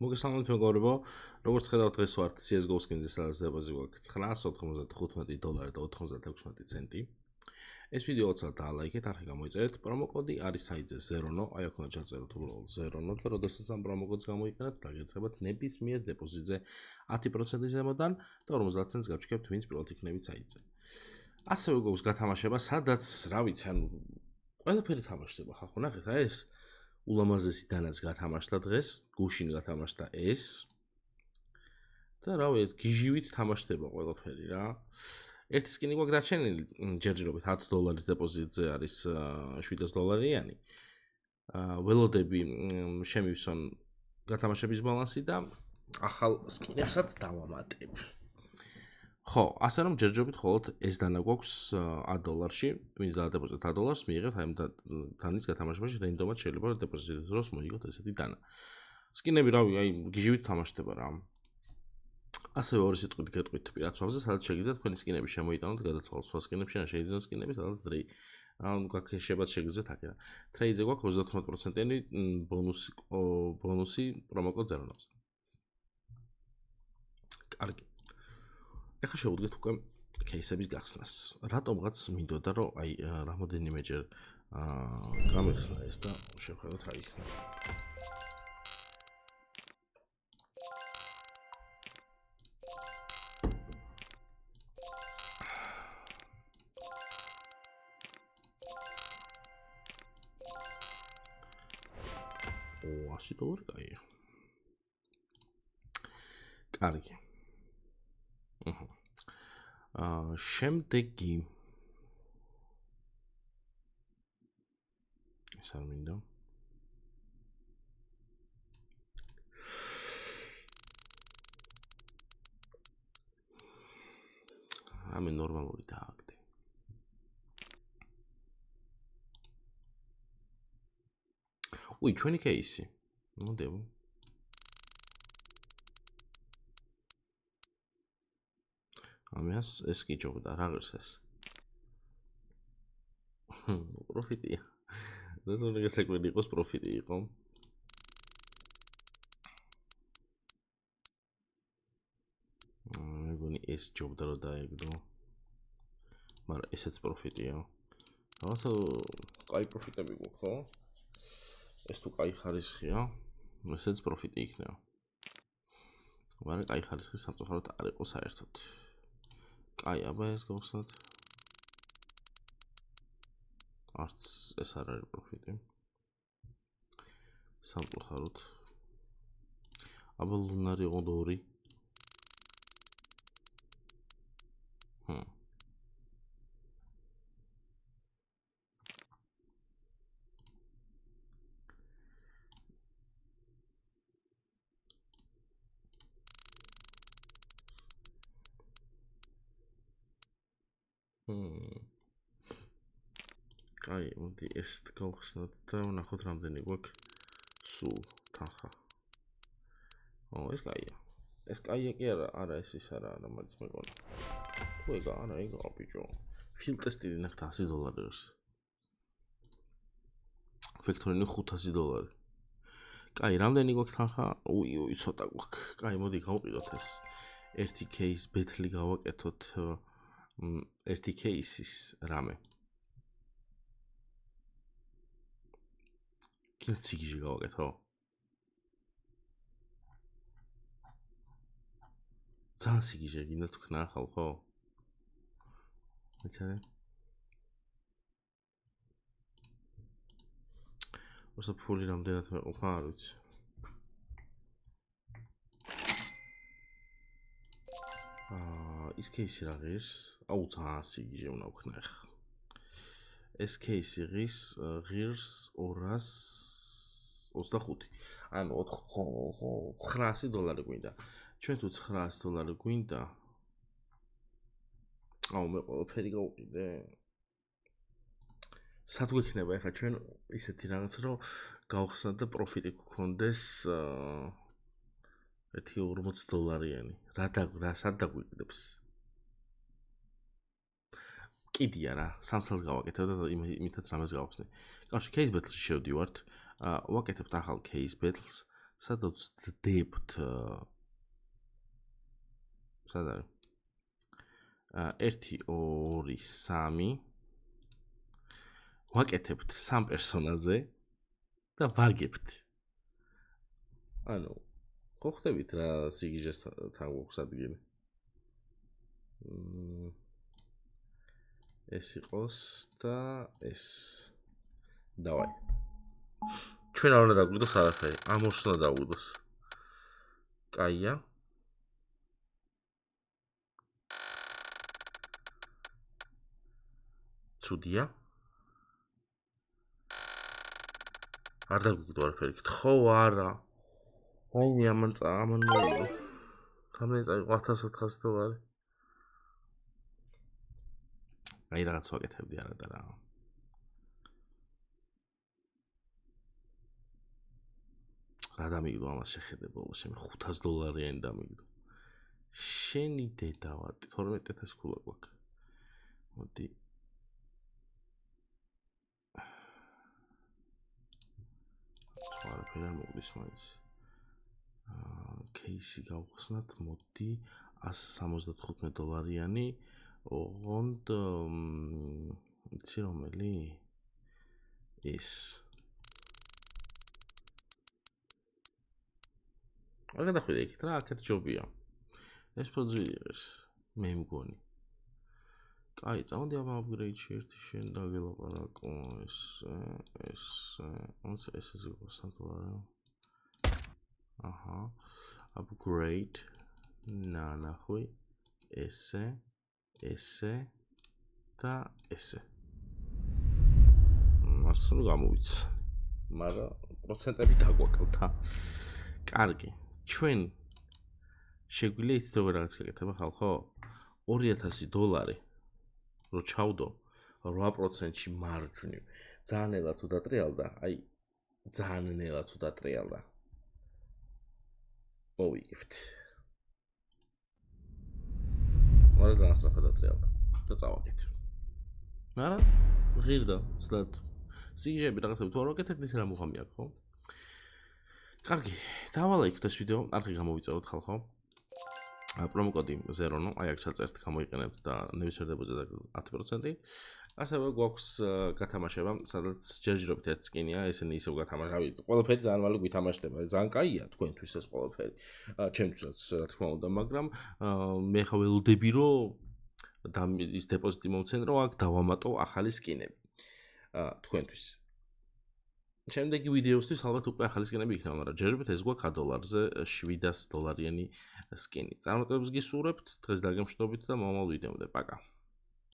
მოგესალმებით მეგობრებო, როგორც ხედავთ დღეს ვართ CS:GO skins-ის დაზებაზე გვაქვს $995.96. ეს ვიდეო ცალ დაალაიქეთ, არხი გამოიწერეთ, პრომოკოდი არის საიტზე Zerono, აი აქ უნდა ჩაწეროთ უბრალოდ Zerono და როდესაც ამ პრომოკოდს გამოიყენებთ, დაგეცემათ ნებისმიერ დეპოზიტზე 10%-ის ზემოდან და 50 ცენტს გავჩქებთ, ვინც პირველად იქნებით საიტზე. ასევე გვაქვს გათამაშება, სადაც, რა ვიცი, ანუ ყველაფერი თამაშდება, ხო ნახეთ, აი ეს ულამაზესი დანაც გათამაშდა დღეს, გუშინ გათამაშდა ეს. და რა ვიცი, გიჟივით თამაშდება ყველაფერი რა. ერთი სკინი გვაქვს დარჩენილი, ჯერჯერობით $10 დეპოზიტზე არის $7. ველოდები შემივსვან გათამაშების ბალანსი და ახალ სკინებსაც დავამატებ. ხო, ასე რომ ჯერჯერობით მხოლოდ ეს დანა გვაქვს $10-ში, ვინც დაადეპოზიტეთ $10, მიიღებთ აი ამ დანის გათამაშებაში რენდომად შეიძლება დეპოზიტის დროს მოიგოთ ესეთი დანა. სკინები რავი, აი გიჟივით თამაშდება რა. ასევე ორი სიტყვით გეტყვით პირაცვალზე, სადაც შეგიძლიათ თქვენი სკინები შემოიტანოთ გადაცვალ სხვა სკინებში, ან შეიძლება სკინები, სადაც დრეი. ანუ გაქეშებათ შეგიძლიათ აქედან. ტრეიდზე გვაქვს 30%-იანი ბონუსი პრომოკოდ Zerono-ზე. კარგი. ეხლა შევუდგეთ უკვე кейსების გახსნას. რატომღაც მინდოდა რომ აი რამოდენიმეჯერ გამიხსნა ეს და შევხედოთ რა იქნება. $100 კაია. კარგი. შემდეგი ეს არ მინდა. ამე ნორმალური დააგდე. უი, ჩვენი кейსი. მოდევ. ამას ეს კი ჯობდა, რა ღირს ეს. პროფიტია. ეს უნდა გასაკვირი იყოს, პროფიტი იყო. მეგონი ეს ჯობდა რომ დაეგდო. მაგრამ ესეც პროფიტია. რაღაცა კაი პროფიტები გვაქვს, ხო? ეს თუ კაი ხარისხია, ესეც პროფიტი იქნება. მაგრამ კაი ხარისხი სამწუხაროდ არ იყო საერთოდ. კაი, აბა ეს გავხსნათ. არც ეს არ არის პროფიტი. სამწუხაროდ. აბა ლუნარი იყო 2. კაი, მოდი ეს გავხსნათ და ვნახოთ რამდენი გვაქვს სულ თანხა. ეს კაია. ეს კაია კი არა ეს ის არა, რომელიც მეგონა. თუ ეგა არა, ეგა ბიჭო. ფილ ტესტი ნახეთ $100. ფექტორინი $500. კაი, რამდენი გვაქვს თანხა? უი, ცოტა გვაქვს. კაი, მოდი გავყიდოთ ეს. ერთი кейს ბეთლი გავაკეთოთ. ერთი кейსის რამე. კილციგიჟი გავაკეთო. ძალიან სიგიჟე გინდა თქვა ხალხო. მეცადე. ოსა ფული რამდენად მეყოფა არ ვიცი. ის кейსი რა ღირს? აუ ძალიან სიგიჟე უნდა ვქნა ხა. ეს кейსი ღირს $225. ანუ $900 გვინდა. ჩვენ თუ $900 გვინდა. აუ მე ყველაფერი გავყიდე. სად გვექნება ახლა ჩვენ ისეთი რაღაც რომ გავხსნათ და პროფიტი გქონდეს $40-იანი. რა სად დაგვიგდებს? კიდია რა, 3 წელს გავაკეთებ და იმითაც რამეს გავხსნი. კავშირი case battle-ში შევდივართ. ვაკეთებთ ახალ case battles, სადაც ვძდებთ სად არის 1 2 3 ვაკეთებთ 3 პერსონაჟზე და ვაგებთ. ანუ ხო ხდებით რა სიგიჟესთან გვაქვს ადგილი. ეს იყოს და ეს. დავაი. ჩვენ არ უნდა დაგვიდოს არაფერი. ამ ორს უნდა დაგვიდოს. კაია. ცუდია. არ დაგვიდო არაფერი. ხო არა. აიმე ამან მოიგო. თამენ წაიღო 1400 დოლარი. აი რაღაც ვაკეთებდი არა და რა. რა დამიგდო ამას შეხედე ბოლოს მე 500 დოლარიანი დამიგდო. შენი დედა ვატი 12000 ქულა გვაქვს. მოდი. არაფერი არ მოგდის მაინც. кейსი გავხსნათ, მოდი 175 დოლარიანი. ოღონდ იცი რომელი? ეს. არ გადახვიდე იქით რა, აქეთ ჯობია. ეს პოზიცია არის, მე მგონი. კაი, წავედი ამ აპგრეიდში ერთი შენ დაგელაპარაკო, ეს. ոնց ეს იყოს სანდოლარი. აჰა. Upgrade. ნახوي. ესე და ესე. მასწავლ გამოვიცა. მაგრამ პროცენტები დაგვაკლდა. კარგი. ჩვენ შეგვიძლია იცით როგორ რაღაც გაკეთება ხალხო? 2000 დოლარი რო ჩავდო 8%-ში მარჯვნივ. ძალიან ნელა თუ დატრიალდა, აი ძალიან ნელა თუ დატრიალდა. მოვიგებთ. მაგრამ ძალიან სწრაფად დატრიალდა და წავაკეთ. მაგრამ ღირდა, ცდად. სიგიჟები რაღაცები თუ არ ვაკეთებთ, ისე რა მუღამი აქვს, ხო? კარგი, დავალაიქოთ ეს ვიდეო, არხი გამოვიწეროთ ხალხო. პრომოკოდი 0, აი აქ ჩაწერთ, გამოიყენებთ და ნებისმიერ დებოზე 10%. ასევე გვაქვს გათამაშება, სადაც ჯერჯერობით ერთ სკინია, ესენი ისევ გათამაშავი. ყველაფერი ძალიან მალე გვითამაშდება. ძალიან კაია თქვენთვის ეს ყველაფერი. ჩემთვისაც რა თქმა უნდა, მაგრამ მე ხა ველოდები რომ ის დეპოზიტი მომცენრო აქ დავამატო ახალი სკინები. თქვენთვის. შემდეგი ვიდეოსთვის ალბათ უკვე ახალი სკინები იქნება, მაგრამ ჯერჯერობით ეს გვაქვს $1-ზე 700 დოლარიანი სკინი. წარმატებებს გისურვებთ, დღეს დაგემშვიდობით და მომავალ ვიდეომდე. პაკა.